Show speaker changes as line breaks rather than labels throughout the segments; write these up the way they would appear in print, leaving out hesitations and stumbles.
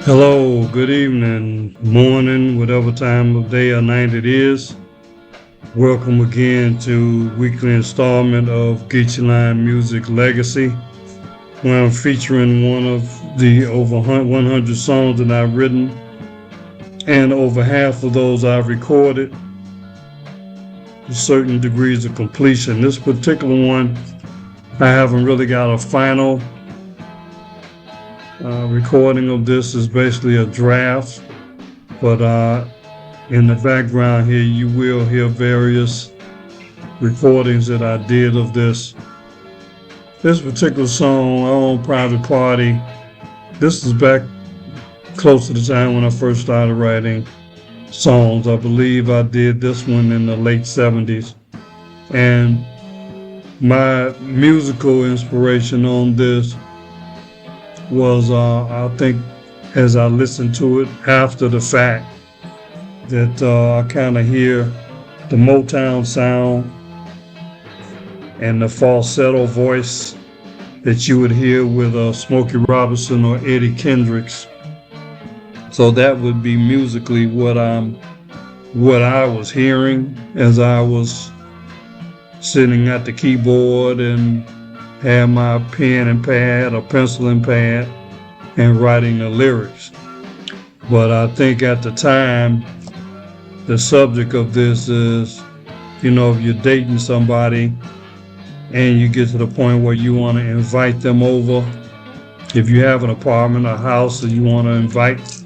Hello, good evening, morning, whatever time of day or night it is. Welcome again to weekly installment of Geechee Music Legacy, where I'm featuring one of the over 100 songs that I've written, and over half of those I've recorded to certain degrees of completion. This particular one, I haven't really got a final recording of. This is basically a draft, but in the background here you will hear various recordings that I did of this particular song, Our Own Private Party. This is back close to the time when I first started writing songs. I believe I did this one in the late 70s, and my musical inspiration on this was I think as I listened to it after the fact that I kind of hear the MOTOWN sound and the falsetto voice that you would hear with Smokey Robinson or Eddie Kendricks. So that would be musically what I was hearing as I was sitting at the keyboard and had my pen and pad or pencil and pad and writing the lyrics. But I think at the time, the subject of this is, if you're dating somebody and you get to the point where you want to invite them over, if you have an apartment or house and you want to invite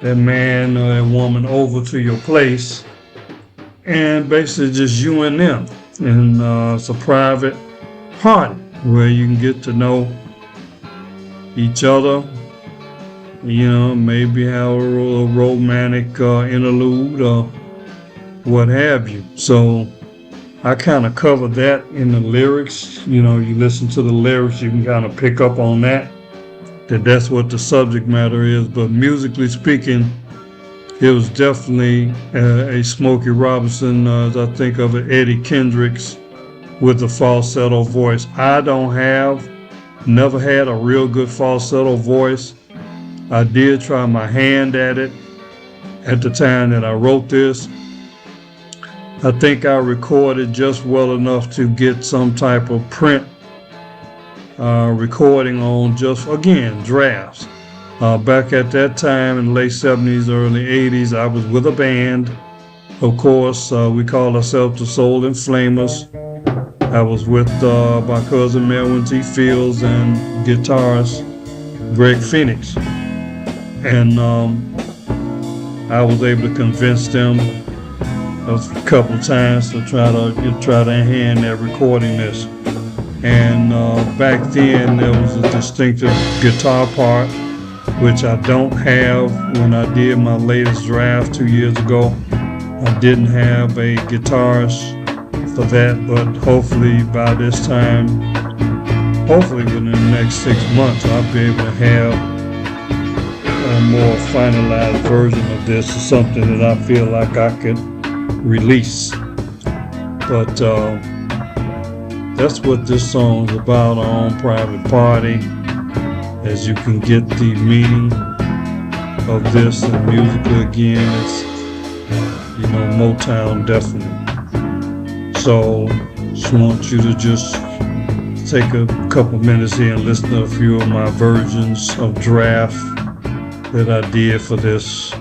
that man or that woman over to your place, and basically just you and them, and it's a private party where you can get to know each other, maybe have a romantic interlude or what have you. So I kind of covered that in the lyrics. You listen to the lyrics, you can kind of pick up on that's what the subject matter is. But musically speaking, it was definitely a Smokey Robinson, as I think of it, Eddie Kendricks with a falsetto voice. I never had a real good falsetto voice. I did try my hand at it at the time that I wrote this. I think I recorded just well enough to get some type of print recording on just, again, drafts. Back at that time in the late 70s, early 80s, I was with a band. Of course, we called ourselves the Soul Inflamers. I was with my cousin Melvin T. Fields and guitarist Greg Phoenix. And I was able to convince them a couple of times to try to hand that recording this. And back then there was a distinctive guitar part, which I don't have when I did my latest draft 2 years ago. I didn't have a guitarist for that, but hopefully by this time, hopefully within the next 6 months, I'll be able to have a more finalized version of this, or something that I feel like I could release. But that's what this song is about, Our Own Private Party. As you can get the meaning of this, and musically again, it's MOTOWN definitely. So just want you to just take a couple minutes here and listen to a few of my versions of draft that I did for this.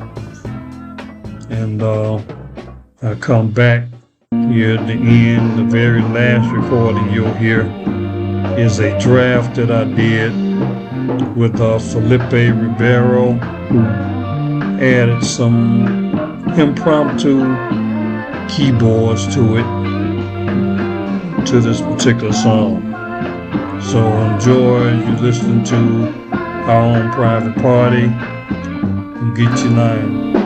And I come back here at the end. The very last recording you'll hear is a draft that I did with Felipe Ribeiro, who added some impromptu keyboards to this particular song. So enjoy you listening to Our Own Private Party. Geechee.